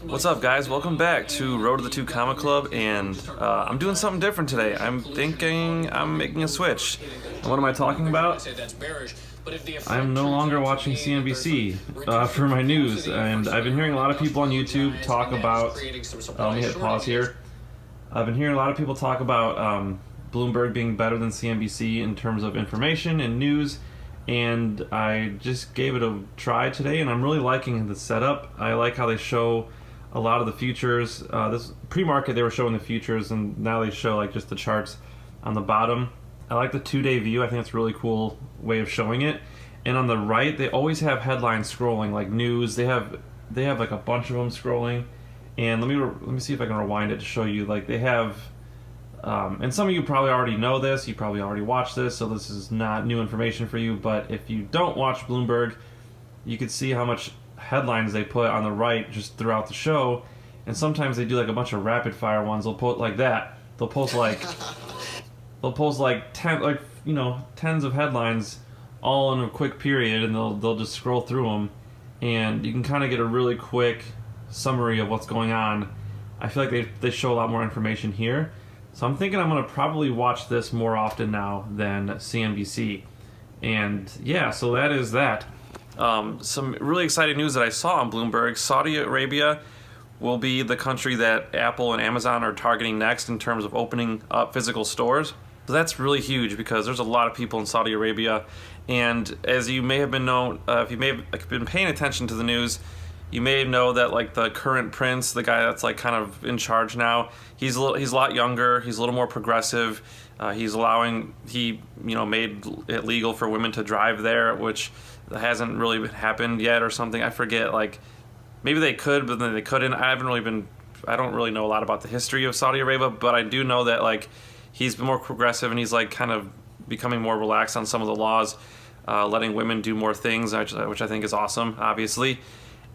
What's up, guys? Welcome back to Road to the 2 Comic Club, and I'm doing something different today. I'm thinking I'm making a switch. And what am I talking about? I'm no longer watching CNBC for my news, and I've been hearing a lot of people on YouTube talk about, let me hit pause here. I've been hearing a lot of people talk about Bloomberg being better than CNBC in terms of information and news, and I just gave it a try today, and I'm really liking the setup. I like how they show a lot of the futures. This pre-market they were showing the futures, and now they show like just the charts on the bottom. I like the 2-day view. I think it's a really cool way of showing it. And on the right, they always have headlines scrolling, like news. They have like a bunch of them scrolling. And let me see if I can rewind it to show you. Like they have, and some of you probably already know this. You probably already watched this, so this is not new information for you. But if you don't watch Bloomberg, you can see how much headlines they put on the right just throughout the show. And sometimes they do like a bunch of rapid fire ones. They'll put like that. They'll post like tens of headlines all in a quick period, and they'll just scroll through them, and you can kind of get a really quick summary of what's going on. I feel like they show a lot more information here, so I'm thinking I'm going to probably watch this more often now than CNBC. And yeah, so that is that. Some really exciting news that I saw on Bloomberg. Saudi Arabia will be the country that Apple and Amazon are targeting next in terms of opening up physical stores. So that's really huge because there's a lot of people in Saudi Arabia, and as you may have been known, if you may have been paying attention to the news, you may know that like the current prince, the guy that's like kind of in charge now, he's a lot younger, he's a little more progressive. He made it legal for women to drive there, which hasn't really happened yet or something. I forget, like maybe they could, but then they couldn't. I don't really know a lot about the history of Saudi Arabia, but I do know that like he's been more progressive, and he's like kind of becoming more relaxed on some of the laws, letting women do more things, which I think is awesome, obviously.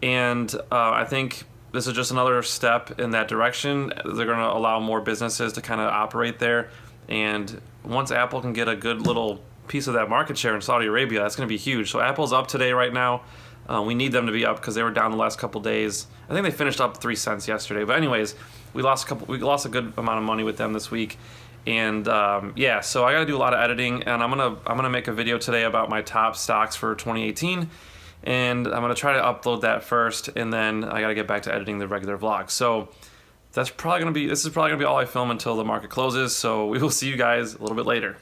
And I think this is just another step in that direction. They're going to allow more businesses to kind of operate there. And once Apple can get a good little piece of that market share in Saudi Arabia, that's going to be huge. So Apple's up today right now. We need them to be up because they were down the last couple days. I think they finished up 3 cents yesterday. But anyways, we lost a good amount of money with them this week. And yeah, so I got to do a lot of editing, and I'm gonna make a video today about my top stocks for 2018, and I'm gonna try to upload that first, and then I got to get back to editing the regular vlog. So this is probably gonna be all I film until the market closes. So we will see you guys a little bit later.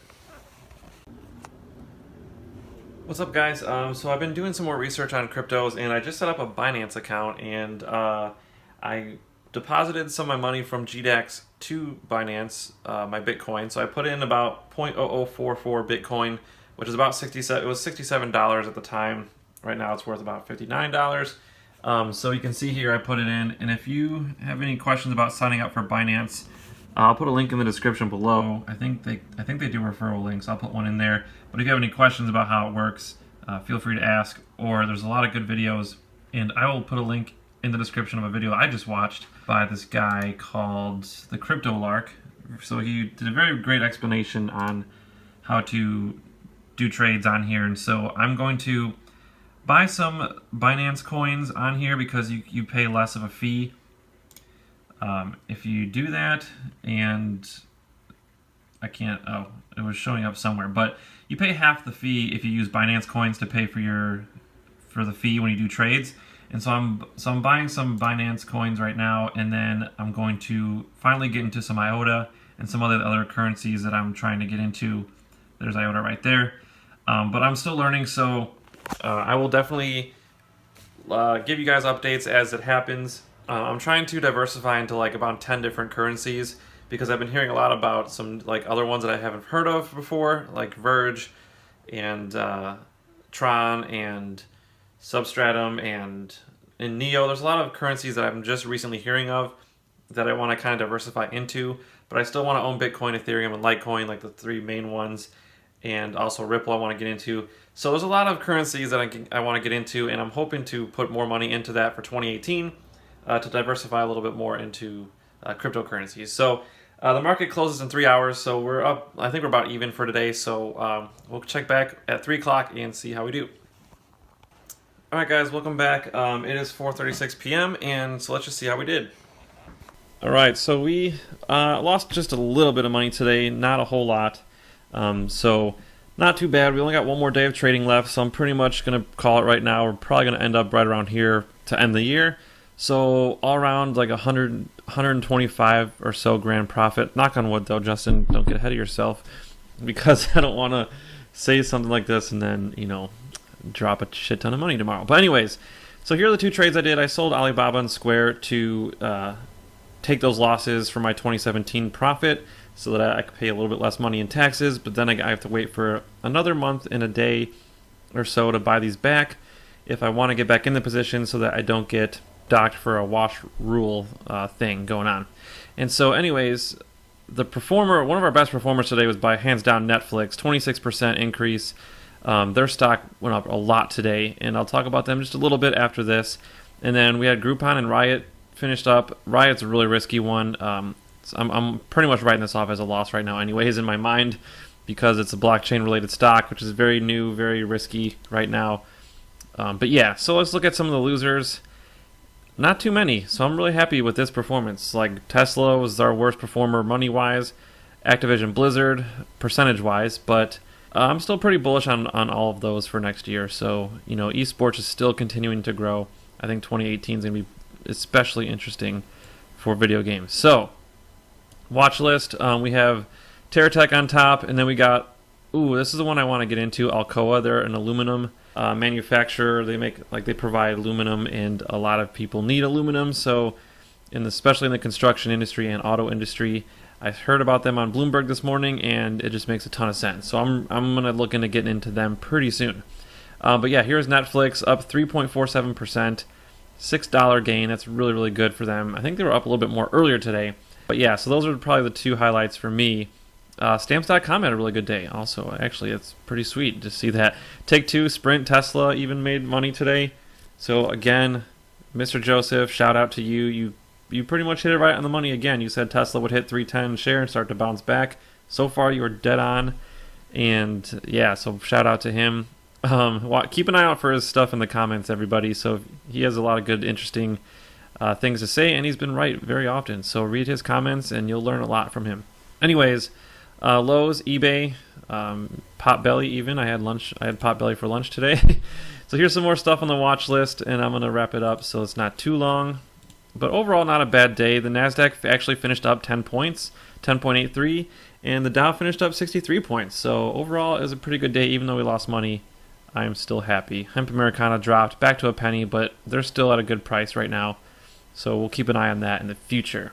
What's up, guys? So I've been doing some more research on cryptos, and I just set up a Binance account, and I deposited some of my money from GDAX to Binance, my Bitcoin. So I put in about 0.0044 Bitcoin, which is about $67 at the time. Right now it's worth about $59. So you can see here I put it in, and if you have any questions about signing up for Binance, I'll put a link in the description below. I think they do referral links. I'll put one in there. But if you have any questions about how it works, feel free to ask. Or there's a lot of good videos, and I will put a link in the description of a video I just watched by this guy called the Crypto Lark. So he did a very great explanation on how to do trades on here, and so I'm going to buy some Binance coins on here because you pay less of a fee if you do that. And I can't, it was showing up somewhere, but you pay half the fee if you use Binance coins to pay for the fee when you do trades. And so I'm buying some Binance coins right now, and then I'm going to finally get into some IOTA and some other currencies that I'm trying to get into. There's IOTA right there, but I'm still learning, so I will definitely give you guys updates as it happens. I'm trying to diversify into like about 10 different currencies because I've been hearing a lot about some like other ones that I haven't heard of before, like Verge and Tron and Substratum and in Neo. There's a lot of currencies that I'm just recently hearing of that I want to kind of diversify into, but I still want to own Bitcoin, Ethereum, and Litecoin, like the 3 main ones, and also Ripple I want to get into. So there's a lot of currencies that I want to get into, and I'm hoping to put more money into that for 2018 to diversify a little bit more into cryptocurrencies. So the market closes in 3 hours, so we're up. I think we're about even for today, so we'll check back at 3 o'clock and see how we do. All right, guys, welcome back. It is 4:36 p.m. and so let's just see how we did. All right, so we lost just a little bit of money today, not a whole lot. So not too bad. We only got one more day of trading left, so I'm pretty much gonna call it right now. We're probably gonna end up right around here to end the year. So all around like 125 or so grand profit. Knock on wood, though, Justin. Don't get ahead of yourself, because I don't want to say something like this and then drop a shit ton of money tomorrow. But anyways, so here are the two trades I did. I sold Alibaba and Square to take those losses for my 2017 profit so that I could pay a little bit less money in taxes, but then I have to wait for another month and a day or so to buy these back if I want to get back in the position so that I don't get docked for a wash rule thing going on. And so anyways, one of our best performers today was by hands down Netflix, 26% increase. Their stock went up a lot today, and I'll talk about them just a little bit after this. And then we had Groupon and Riot finished up. Riot's a really risky one. So I'm pretty much writing this off as a loss right now anyways in my mind, because it's a blockchain related stock, which is very new, very risky right now. But yeah, so let's look at some of the losers. Not too many, so I'm really happy with this performance. Like Tesla was our worst performer money-wise, Activision Blizzard percentage-wise, but I'm still pretty bullish on all of those for next year. So, esports is still continuing to grow. I think 2018 is going to be especially interesting for video games. So, watch list, we have TerraTech on top, and then we got, this is the one I want to get into, Alcoa. They're an aluminum manufacturer. They provide aluminum, and a lot of people need aluminum. So, especially in the construction industry and auto industry, I heard about them on Bloomberg this morning, and it just makes a ton of sense. So I'm gonna look into getting into them pretty soon. But yeah, here's Netflix up 3.47%, $6 gain. That's really, really good for them. I think they were up a little bit more earlier today. But yeah, so those are probably the two highlights for me. Stamps.com had a really good day also. Actually, it's pretty sweet to see that. Take-Two, Sprint, Tesla even made money today. So again, Mr. Joseph, shout out to you. You pretty much hit it right on the money again. You said Tesla would hit 310 share and start to bounce back. So far, you were dead on. And yeah, so shout out to him. Keep an eye out for his stuff in the comments, everybody. So he has a lot of good, interesting things to say, and he's been right very often. So read his comments, and you'll learn a lot from him. Anyways, Lowe's, eBay, Potbelly even. I had Potbelly for lunch today. So here's some more stuff on the watch list, and I'm going to wrap it up so it's not too long. But overall, not a bad day. The NASDAQ actually finished up 10 points, 10.83, and the Dow finished up 63 points. So overall, it was a pretty good day. Even though we lost money, I am still happy. Hemp Americana dropped back to a penny, but they're still at a good price right now. So we'll keep an eye on that in the future.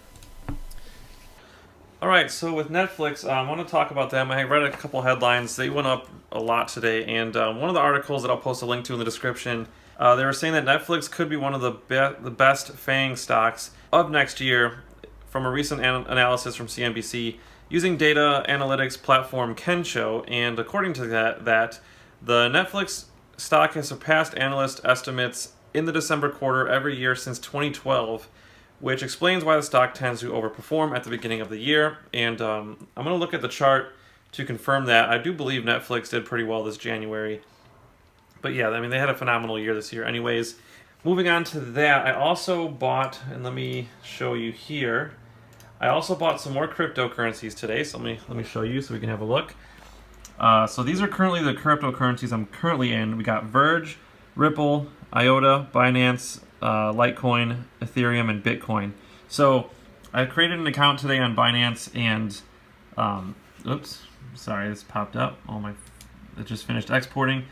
All right, so with Netflix, I want to talk about them. I read a couple headlines. They went up a lot today, and one of the articles that I'll post a link to in the description, they were saying that Netflix could be one of the best FANG stocks of next year from a recent analysis from CNBC using data analytics platform Kensho. And according to that the Netflix stock has surpassed analyst estimates in the December quarter every year since 2012, which explains why the stock tends to overperform at the beginning of the year. And I'm going to look at the chart to confirm that. I do believe Netflix did pretty well this January. But yeah, I mean, they had a phenomenal year this year. Anyways, moving on to that, I also bought, and let me show you here, I also bought some more cryptocurrencies today. So let me show you so we can have a look. So these are currently the cryptocurrencies I'm currently in. We got Verge, Ripple, IOTA, Binance, Litecoin, Ethereum, and Bitcoin. So I created an account today on Binance, and oops, sorry, this popped up. It just finished exporting.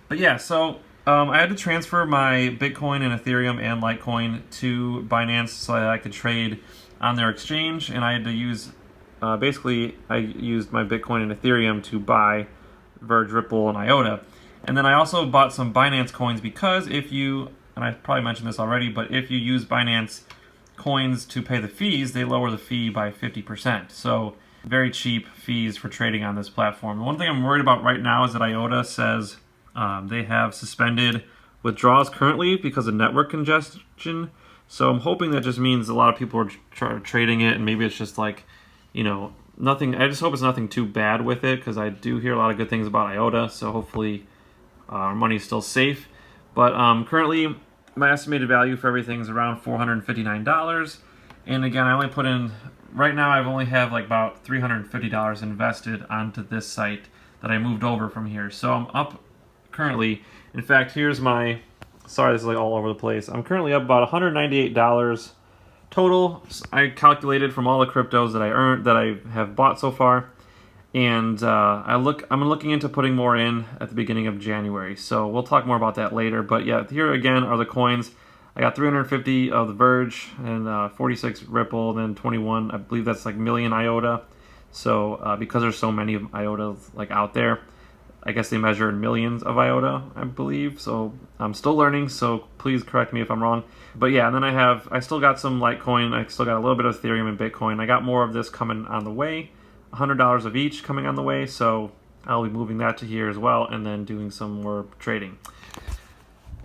But yeah, so I had to transfer my Bitcoin and Ethereum and Litecoin to Binance so that I could trade on their exchange, and I had to use basically I used my Bitcoin and Ethereum to buy Verge, Ripple, and IOTA. And then I also bought some Binance coins because if you, and I probably mentioned this already, but if you use Binance coins to pay the fees, they lower the fee by 50%. So very cheap fees for trading on this platform. The one thing I'm worried about right now is that IOTA says they have suspended withdrawals currently because of network congestion. So I'm hoping that just means a lot of people are trading it, and maybe it's just like, nothing. I just hope it's nothing too bad with it, because I do hear a lot of good things about IOTA. So hopefully our money is still safe. But currently, my estimated value for everything is around $459. And again, I only put in, right now I only have like about $350 invested onto this site that I moved over from here. So I'm up currently, in fact, here's my, sorry this is like all over the place. I'm currently up about $198 total. I calculated from all the cryptos that I earned, that I have bought so far. And I'm looking into putting more in at the beginning of January. So we'll talk more about that later. But yeah, here again are the coins. I got 350 of the Verge and 46 Ripple, and then 21, I believe that's like million IOTA. So because there's so many IOTA like out there, I guess they measure in millions of IOTA, I believe. So I'm still learning, so please correct me if I'm wrong. But yeah, and then I still got some Litecoin. I still got a little bit of Ethereum and Bitcoin. I got more of this coming on the way. $100 of each coming on the way, so I'll be moving that to here as well, and then doing some more trading.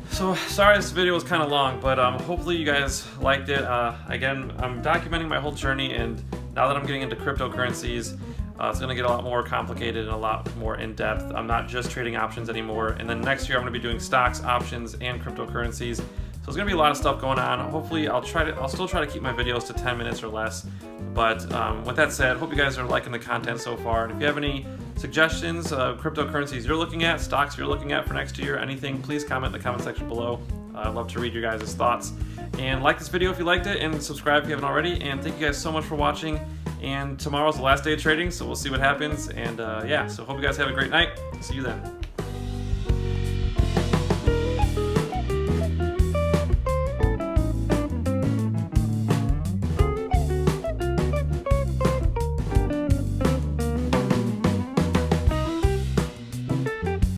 So sorry this video was kind of long, but hopefully you guys liked it. Again, I'm documenting my whole journey, and now that I'm getting into cryptocurrencies, it's going to get a lot more complicated and a lot more in-depth. I'm not just trading options anymore, and then next year I'm going to be doing stocks, options, and cryptocurrencies. So there's going to be a lot of stuff going on. Hopefully I'll still try to keep my videos to 10 minutes or less. But with that said, hope you guys are liking the content so far. And if you have any suggestions, cryptocurrencies you're looking at, stocks you're looking at for next year, anything, please comment in the comment section below. I'd love to read your guys' thoughts. And like this video if you liked it, and subscribe if you haven't already. And thank you guys so much for watching. And tomorrow's the last day of trading, so we'll see what happens. And yeah, so hope you guys have a great night. See you then.